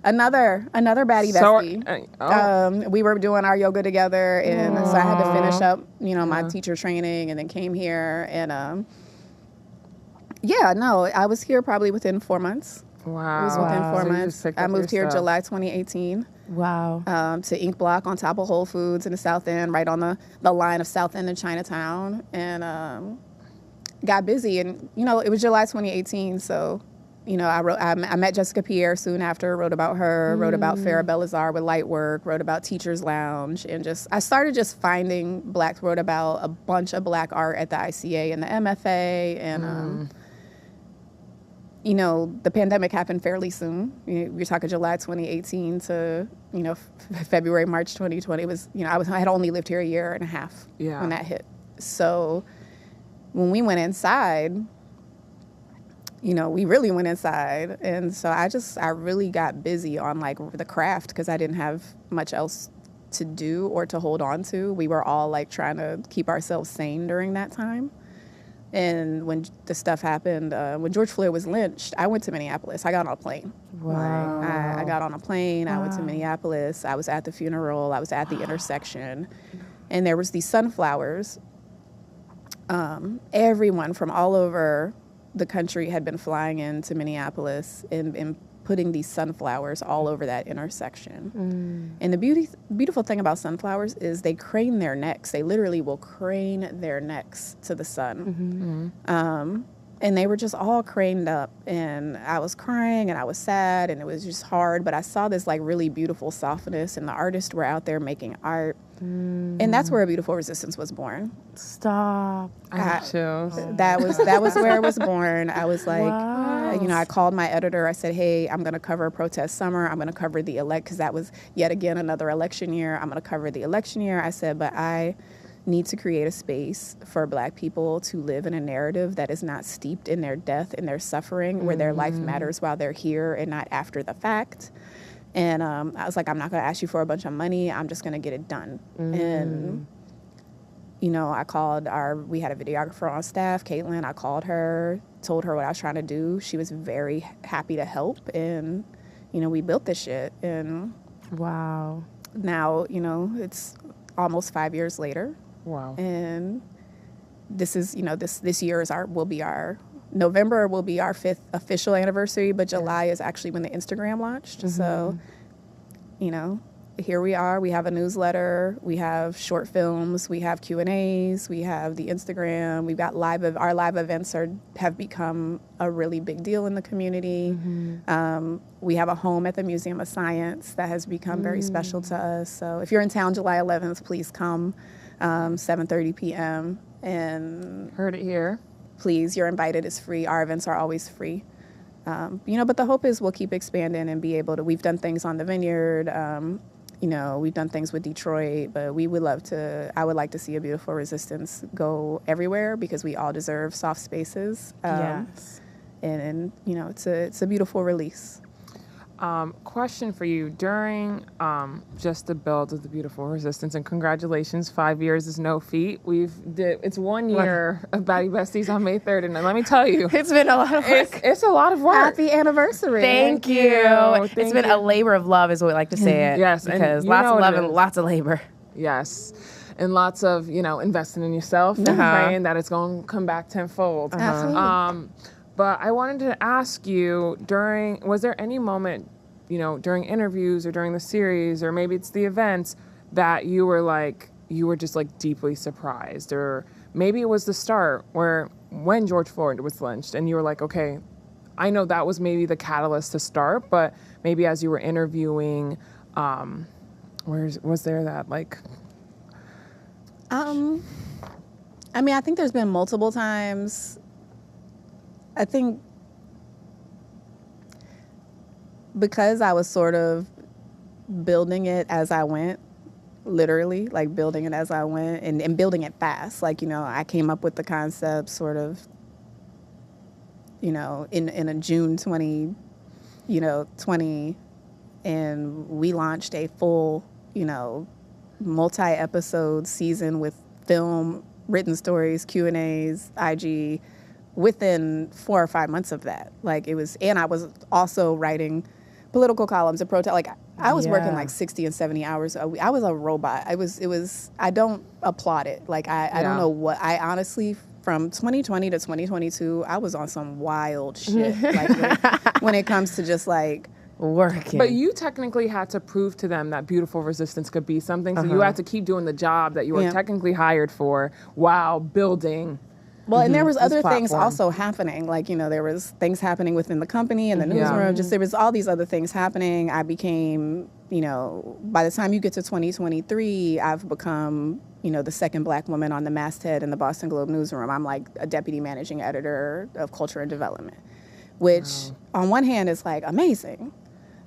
another baddie bestie. We were doing our yoga together, and so I had to finish up, you know, my teacher training, and then came here, and I was here probably within 4 months. Wow. It was within 4 months. I moved here July 2018. Wow. To Ink Block on top of Whole Foods in the South End, right on the line of South End and Chinatown. And got busy. And, you know, it was July 2018. So, you know, I met Jessica Pierre soon after, wrote about her, wrote about Farrah Belazar with Lightwork, wrote about Teacher's Lounge. And I started just finding Black, wrote about a bunch of Black art at the ICA and the MFA. And, you know, the pandemic happened fairly soon. You're talking July 2018 to, you know, February, March 2020. It was, you know, I had only lived here a year and a half when that hit. So when we went inside, you know, we really went inside. And so I really got busy on like the craft, because I didn't have much else to do or to hold on to. We were all like trying to keep ourselves sane during that time. And when the stuff happened, when George Floyd was lynched, I went to Minneapolis. I got on a plane. Wow. I got on a plane. I went to Minneapolis. I was at the funeral. I was at the intersection. And there was these sunflowers. Everyone from all over the country had been flying into Minneapolis and putting these sunflowers all over that intersection. And the beautiful thing about sunflowers is they crane their necks. They literally will crane their necks to the sun. And they were just all craned up. And I was crying, and I was sad, and it was just hard. But I saw this like really beautiful softness, and the artists were out there making art. And that's where A Beautiful Resistance was born. Stop. I have chills. That was where it was born. I was like, you know, I called my editor. I said, hey, I'm going to cover Protest Summer. I'm going to cover the because that was yet again another election year. I'm going to cover the election year. I said, but I need to create a space for Black people to live in a narrative that is not steeped in their death and their suffering, where their life matters while they're here and not after the fact. And I was like, I'm not going to ask you for a bunch of money. I'm just going to get it done. And, you know, I called we had a videographer on staff, Caitlin. I called her, told her what I was trying to do. She was very happy to help. And, you know, we built this shit. And wow. Now, you know, it's almost 5 years later. Wow. And this is, you know, this year November will be our 5th official anniversary, but July is actually when the Instagram launched. So, you know, here we are. We have a newsletter. We have short films. We have Q&As. We have the Instagram. We've got our live events have become a really big deal in the community. We have a home at the Museum of Science that has become very special to us. So if you're in town July 11th, please come, 7:30 p.m. And heard it here. Please, you're invited. It's free. Our events are always free. But the hope is we'll keep expanding and be able to. We've done things on the Vineyard. We've done things with Detroit, but I would like to see a Beautiful Resistance go everywhere because we all deserve soft spaces. Yes. And it's a beautiful release. Question for you during just the build of the Beautiful Resistance, and congratulations, 5 years is no feat. It's 1 year of Besties on May 3rd, and let me tell you, it's been a lot of work. It's a lot of work. Happy anniversary! Thank you. It's been a labor of love, is what we like to say it. Yes, because lots of love and lots of labor. Yes. And lots of investing in yourself and praying that it's going to come back tenfold. Absolutely. But I wanted to ask you, was there any moment, during interviews or during the series, or maybe it's the events, that you were just deeply surprised? Or maybe it was the start when George Floyd was lynched and you were like, okay, I know that was maybe the catalyst to start, but maybe as you were interviewing, was there that I think there's been multiple times. I think because I was sort of building it as I went, literally, building it as I went and building it fast. I came up with the concept sort of, in a June 2020, and we launched a full, multi-episode season with film, written stories, Q&As, IG, within 4 or 5 months of that. And I was also writing political columns and protest. I was working 60 and 70 hours a week. I was a robot. I don't applaud it. I don't know what, I honestly, from 2020 to 2022, I was on some wild shit. When it comes to just working. But you technically had to prove to them that Beautiful Resistance could be something. So you had to keep doing the job that you were technically hired for while building. Well, and there was other things also happening. There was things happening within the company and the newsroom. There was all these other things happening. I became, by the time you get to 2023, I've become, the second Black woman on the masthead in the Boston Globe newsroom. I'm a deputy managing editor of culture and development, which on one hand is amazing.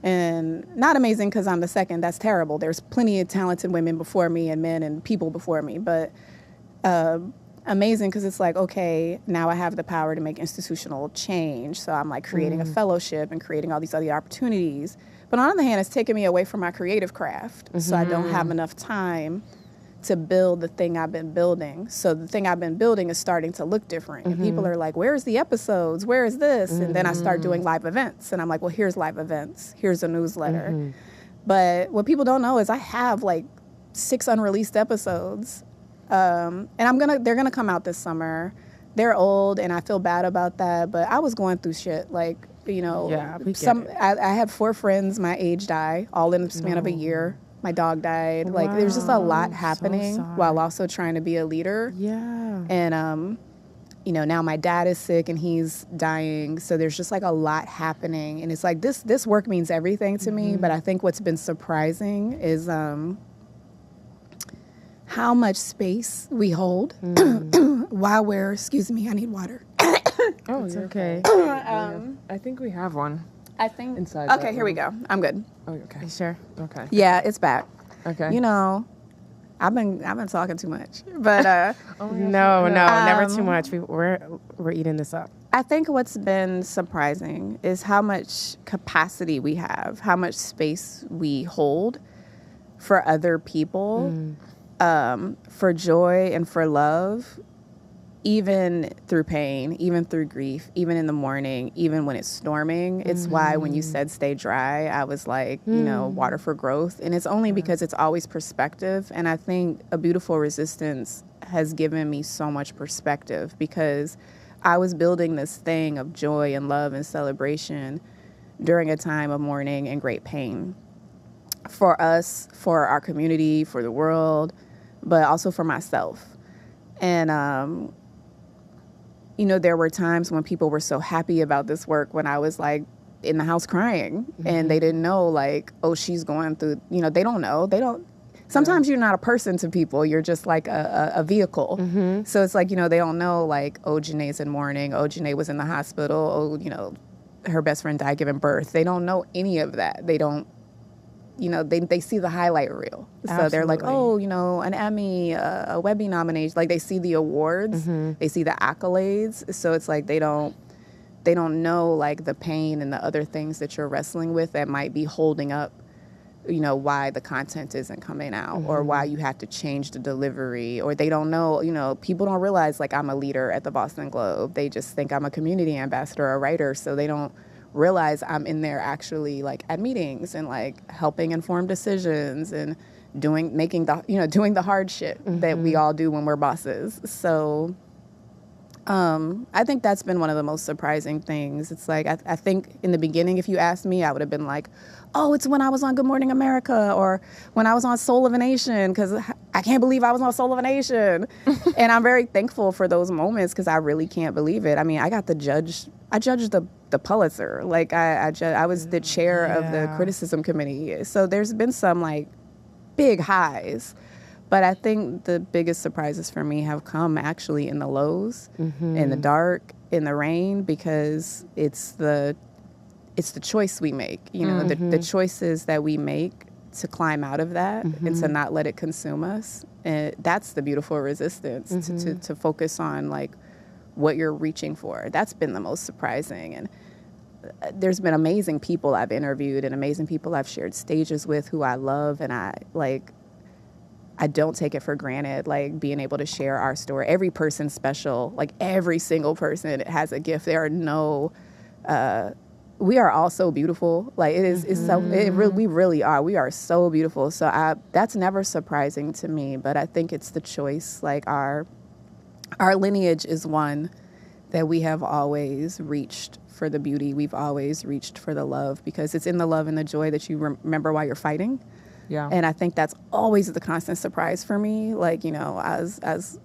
And not amazing because I'm the second. That's terrible. There's plenty of talented women before me and men and people before me. But amazing because it's okay, now I have the power to make institutional change. So I'm creating a fellowship and creating all these other opportunities. But on the other hand, it's taken me away from my creative craft. So I don't have enough time to build the thing I've been building. So the thing I've been building is starting to look different. And people are where's the episodes? Where is this? And then I start doing live events. And I'm well, here's live events. Here's a newsletter. But what people don't know is I have 6 unreleased episodes. And they're gonna come out this summer. They're old and I feel bad about that, but I was going through shit. I had 4 friends my age die, all in the span of a year. My dog died. Wow. There's just a lot happening while also trying to be a leader. Yeah. And, now my dad is sick and he's dying. So there's just a lot happening. And it's this work means everything to me. But I think what's been surprising is how much space we hold while we're, excuse me, I need water. Oh, it's okay. I think we have one. I think inside. Okay, here we go. I'm good. Oh, okay. You sure? Okay. Yeah, it's back. Okay. I've been talking too much, but no, never too much. We're eating this up. I think what's been surprising is how much capacity we have, how much space we hold for other people, for joy and for love, even through pain, even through grief, even in the morning, even when it's storming. It's why when you said stay dry, I was water for growth. And it's only because it's always perspective. And I think A Beautiful Resistance has given me so much perspective because I was building this thing of joy and love and celebration during a time of mourning and great pain. for us, for our community, for the world, but also for myself. And, you know, there were times when people were so happy about this work when I was like in the house crying and they didn't know like, oh, she's going through, you know, they don't know. Sometimes you're not a person to people. You're just like a vehicle. So it's like, you know, they don't know like, oh, Jeneé's in mourning. Oh, Jeneé was in the hospital. Oh, you know, her best friend died giving birth. They don't know any of that. They don't, you know, they see the highlight reel. So they're like, oh, you know, an Emmy, a Webby nomination. Like they see the awards, they see the accolades. So it's like they don't know like the pain and the other things that you're wrestling with that might be holding up, you know, why the content isn't coming out or why you have to change the delivery, or they don't know, you know, people don't realize like I'm a leader at the Boston Globe. They just think I'm a community ambassador or a writer, so they don't realize I'm in there actually like at meetings and like helping inform decisions and doing the hard shit that we all do when we're bosses. So I think that's been one of the most surprising things. It's like, I think in the beginning, if you asked me, I would have been like, oh, it's when I was on Good Morning America or when I was on Soul of a Nation, because I can't believe I was on Soul of a Nation. And I'm very thankful for those moments because I really can't believe it. I mean, I judged the Pulitzer. Like I was the chair of the criticism committee. So there's been some like big highs. But I think the biggest surprises for me have come actually in the lows, in the dark, in the rain, because it's the choice we make. You know, the choices that we make to climb out of that and to not let it consume us. And that's the beautiful resistance, to focus on like what you're reaching for. That's been the most surprising. And there's been amazing people I've interviewed and amazing people I've shared stages with who I love, and I don't take it for granted, like being able to share our story. Every person's special. Like every single person has a gift. There are no, we are all so beautiful. Like we really are. We are so beautiful. So that's never surprising to me, but I think it's the choice. Like our lineage is one that we have always reached for the beauty. We've always reached for the love, because it's in the love and the joy that you remember while you're fighting. Yeah. And I think that's always the constant surprise for me. Like, you know, as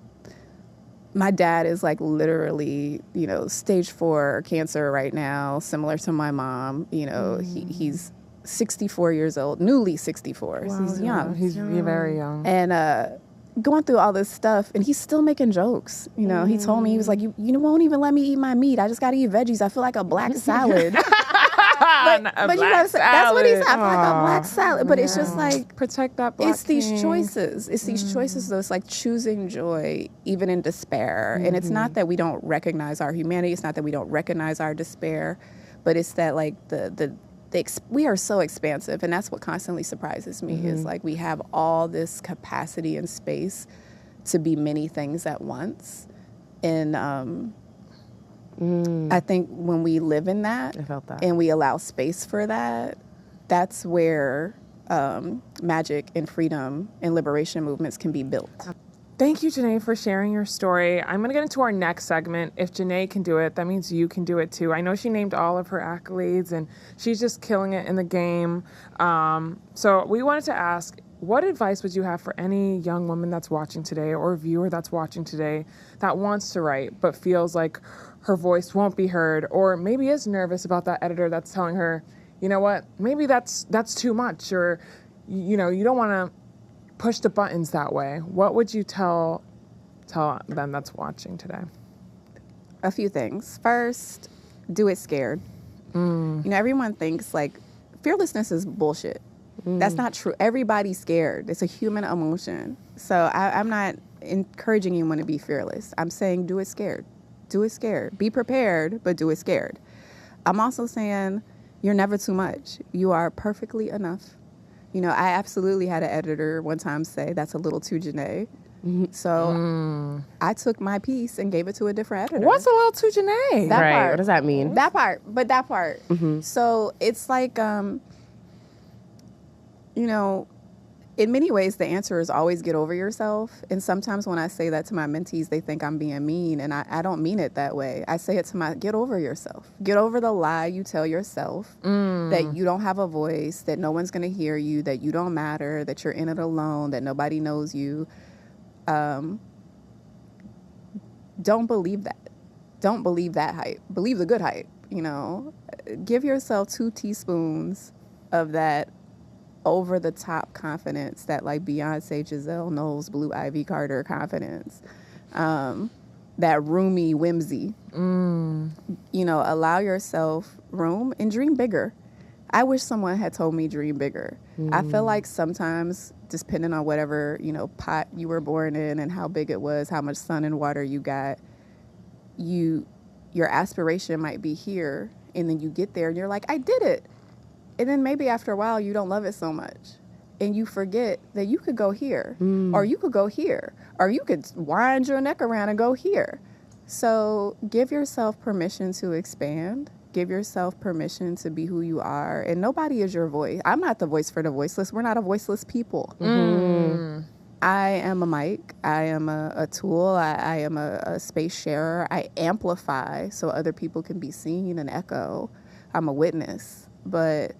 my dad is like literally, you know, stage 4 cancer right now, similar to my mom. You know, he's 64 years old, newly 64. Wow, so he's young. He's very young. And going through all this stuff, and he's still making jokes. You know, he told me, he was like, you won't even let me eat my meat. I just got to eat veggies. I feel like a black salad. But you know, that's what he said. I feel like a black salad. But it's just like, protect that black It's these choices. It's these choices, though. It's like choosing joy even in despair. And it's not that we don't recognize our humanity. It's not that we don't recognize our despair. But it's that like we are so expansive, and that's what constantly surprises me. Is like we have all this capacity and space to be many things at once. And I think when we live in that, I felt that, and we allow space for that, that's where magic and freedom and liberation movements can be built. Thank you, Jeneé, for sharing your story. I'm going to get into our next segment. If Jeneé can do it, that means you can do it too. I know she named all of her accolades, and she's just killing it in the game. So we wanted to ask, what advice would you have for any young woman that's watching today, or viewer that's watching today, that wants to write but feels like her voice won't be heard, or maybe is nervous about that editor that's telling her, you know what, maybe that's too much, or, you know, you don't want to push the buttons that way? What would you tell them that's watching today? A few things. First, do it scared. You know, everyone thinks like fearlessness is bullshit. That's not true. Everybody's scared. It's a human emotion. So I'm not encouraging anyone to be fearless. I'm saying do it scared. Do it scared. Be prepared, but do it scared. I'm also saying you're never too much. You are perfectly enough. You know, I absolutely had an editor one time say, that's a little too Jeneé. So I took my piece and gave it to a different editor. What's a little too Jeneé? That right. part. What does that mean? That part. But that part. So it's like, you know, in many ways, the answer is always get over yourself. And sometimes when I say that to my mentees, they think I'm being mean, and I don't mean it that way. I say it to get over yourself. Get over the lie you tell yourself that you don't have a voice, that no one's going to hear you, that you don't matter, that you're in it alone, that nobody knows you. Don't believe that. Don't believe that hype. Believe the good hype, you know. Give yourself 2 teaspoons of that over-the-top confidence, that like Beyonce, Giselle Knowles, Blue Ivy Carter confidence, that roomy whimsy. You know, allow yourself room and dream bigger. I wish someone had told me dream bigger. I feel like sometimes, depending on whatever, you know, pot you were born in and how big it was, how much sun and water you got, your aspiration might be here, and then you get there and you're like, I did it. And then maybe after a while, you don't love it so much. And you forget that you could go here, or you could go here, or you could wind your neck around and go here. So give yourself permission to expand. Give yourself permission to be who you are. And nobody is your voice. I'm not the voice for the voiceless. We're not a voiceless people. I am a mic. I am a tool. I am a space sharer. I amplify so other people can be seen and echo. I'm a witness. But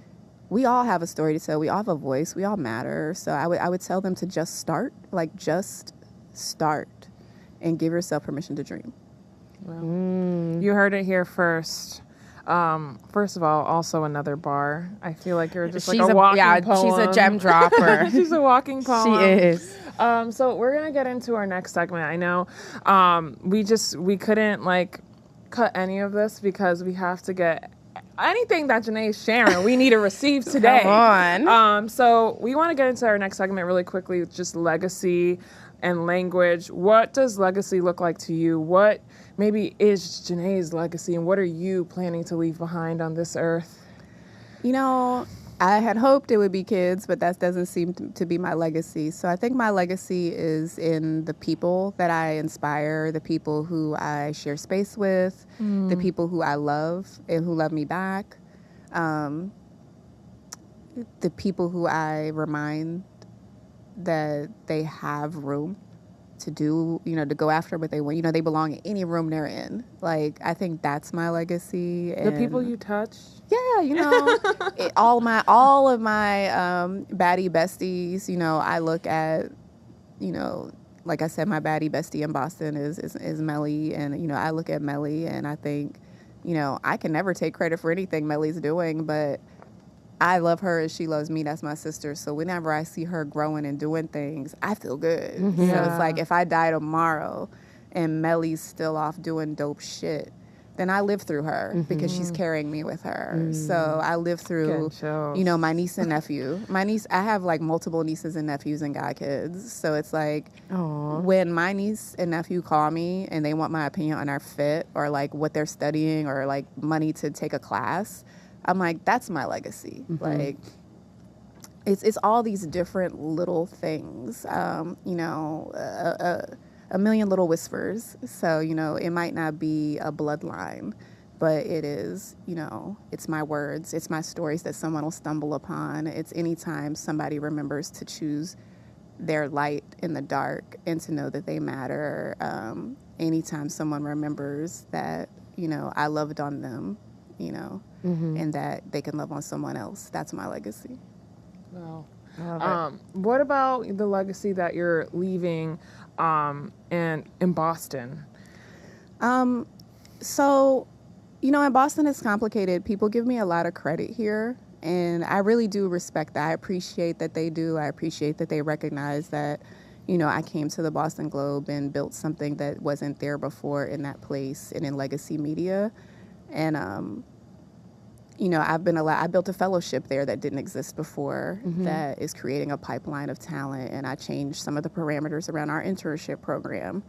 we all have a story to tell. We all have a voice. We all matter. So I would tell them to just start. Like, just start and give yourself permission to dream. Well, you heard it here first. First of all, also another bar. I feel like you're just like a walking poem. She's a gem dropper. She's a walking poem. She is. So we're gonna get into our next segment. I know we couldn't like cut any of this because we have to get anything that Jeneé is sharing. We need to receive today. Come on. So we want to get into our next segment really quickly. Just legacy and language. What does legacy look like to you? What maybe is Jeneé's legacy, and what are you planning to leave behind on this earth? You know, I had hoped it would be kids, but that doesn't seem to be my legacy. So I think my legacy is in the people that I inspire, the people who I share space with, the people who I love and who love me back, the people who I remind that they have room to do, you know, to go after what they want. You know, they belong in any room they're in. Like, I think that's my legacy. The people you touch? Yeah, you know, all of my baddie besties, you know, I look at, you know, like I said, my baddie bestie in Boston is Melly. And, you know, I look at Melly and I think, you know, I can never take credit for anything Melly's doing, but I love her as she loves me. That's my sister. So whenever I see her growing and doing things, I feel good. So it's like if I die tomorrow and Melly's still off doing dope shit, then I live through her because she's carrying me with her. So I live through, you know, my niece and nephew. I have like multiple nieces and nephews and godkids. So it's like when my niece and nephew call me and they want my opinion on our fit or like what they're studying or like money to take a class, I'm like, that's my legacy. Like, it's all these different little things, you know, a million little whispers. So, you know, it might not be a bloodline, but it is, you know, it's my words. It's my stories that someone will stumble upon. It's anytime somebody remembers to choose their light in the dark and to know that they matter. Anytime someone remembers that, you know, I loved on them, you know, and that they can love on someone else. That's my legacy. Wow. What about the legacy that you're leaving in Boston? So, you know, in Boston it's complicated. People give me a lot of credit here, and I really do respect that. I appreciate that they do. I appreciate that they recognize that, you know, I came to the Boston Globe and built something that wasn't there before in that place and in legacy media. And, you know, I built a fellowship there that didn't exist before that is creating a pipeline of talent. And I changed some of the parameters around our internship program.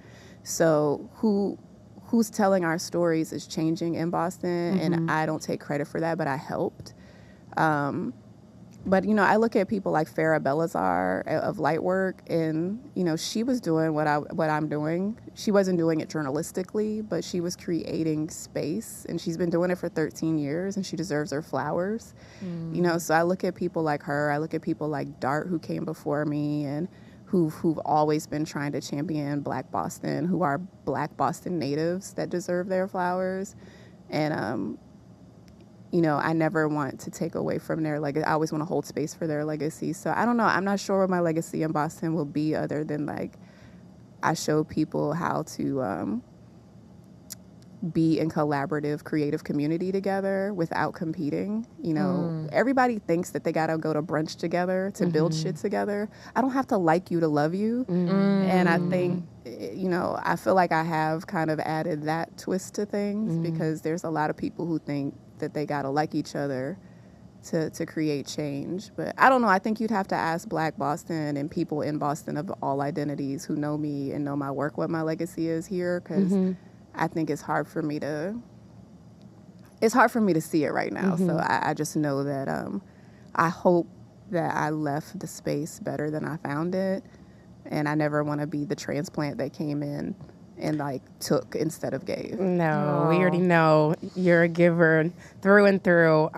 So who's telling our stories is changing in Boston. And I don't take credit for that, but I helped. But, you know, I look at people like Farah Belazar of Lightwork, and, you know, she was doing what I'm doing. She wasn't doing it journalistically, but she was creating space, and she's been doing it for 13 years, and she deserves her flowers. You know, so I look at people like her. I look at people like Dart, who came before me, and who've always been trying to champion Black Boston, who are Black Boston natives that deserve their flowers. And, you know, I never want to take away from their legacy. I always want to hold space for their legacy. So I don't know. I'm not sure what my legacy in Boston will be, other than, like, I show people how to be in collaborative, creative community together without competing. You know, everybody thinks that they got to go to brunch together to build shit together. I don't have to like you to love you. And I think, you know, I feel like I have kind of added that twist to things, because there's a lot of people who think that they got to like each other to create change. But I don't know. I think you'd have to ask Black Boston and people in Boston of all identities who know me and know my work what my legacy is here, because I think it's hard for me to see it right now. So I just know that I hope that I left the space better than I found it, and I never want to be the transplant that came in and, like, took instead of gave. No, we already know you're a giver through and through.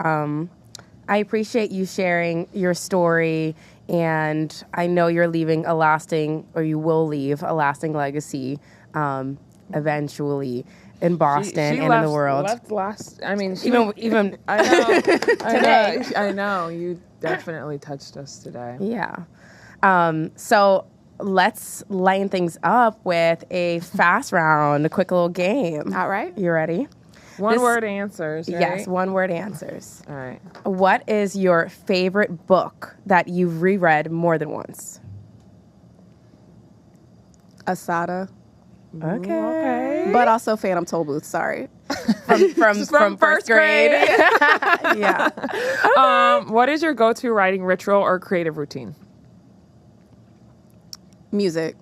I appreciate you sharing your story, and I know you're leaving a lasting, or you will leave a lasting legacy eventually in Boston and in the world. Even I know today. I know you definitely touched us today. Yeah. So let's lighten things up with a fast round, a quick little game. All right. You ready? One word answers, right? Yes, one word answers. All right. What is your favorite book that you've reread more than once? Asada. Okay. But also Phantom Tollbooth, sorry. From first grade. Yeah. Okay. What is your go-to writing ritual or creative routine? Music.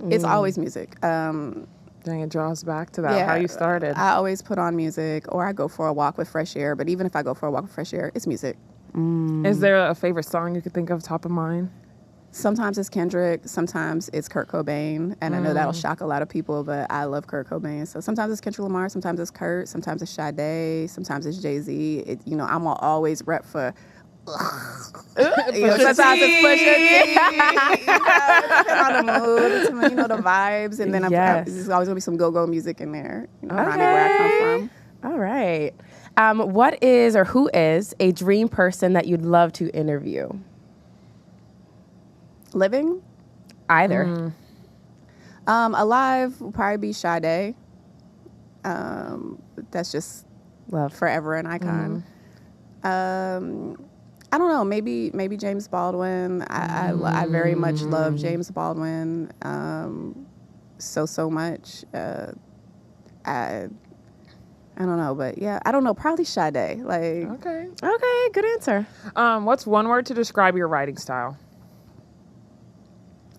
It's always music. Dang, it draws back to that, Yeah, how you started. I always put on music, or I go for a walk with fresh air. But even if I go for a walk with fresh air, it's music. Is there a favorite song you could think of top of mind? Sometimes it's Kendrick, sometimes it's Kurt Cobain, and I know that'll shock a lot of people, but I love Kurt Cobain. So sometimes it's Kendrick Lamar, sometimes it's Kurt, sometimes it's Sade, sometimes it's Jay-Z. You know, I'm always rep for. Sometimes it's Pusha T. Depending on the mood, you know, the vibes, and then there's always gonna be some go-go music in there. You know, around where I come from. All right. What is, or who is, a dream person that you'd love to interview? Living? Either. Alive will probably be Sade. That's just Love. forever an icon. I don't know, maybe James Baldwin. I very much love James Baldwin so much. I don't know, but yeah, I don't know, probably Sade. Like, Okay, good answer. what's one word to describe your writing style?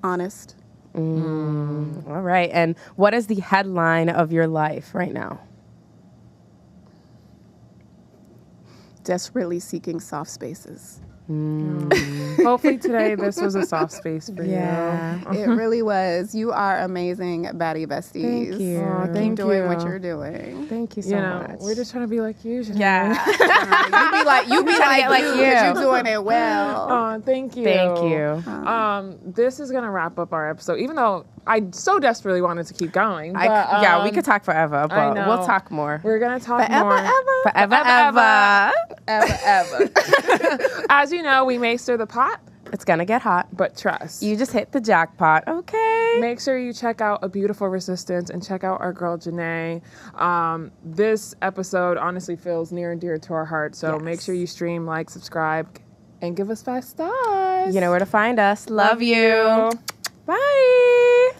honest. All right. And what is the headline of your life right now? Desperately seeking soft spaces. Hopefully today this was a soft space for you. It really was. You are amazing, Baddie Besties. Thank you. Keep doing what you're doing. Thank you so much. We're just trying to be like you. Jeneé. Yeah. You be like you, 'cause you're doing it well. Oh, thank you. Thank you. This is gonna wrap up our episode. Even though I so desperately wanted to keep going, but, yeah, we could talk forever, but we'll talk more. We're gonna talk more Forever. As you know, we may stir the pot, It's gonna get hot. but trust. You just hit the jackpot. Okay. Make sure you check out A Beautiful Resistance and check out our girl Jeneé. This episode honestly feels near and dear to our heart, so make sure you stream, like, subscribe, and give us 5 stars. You know where to find us. Love you. Bye.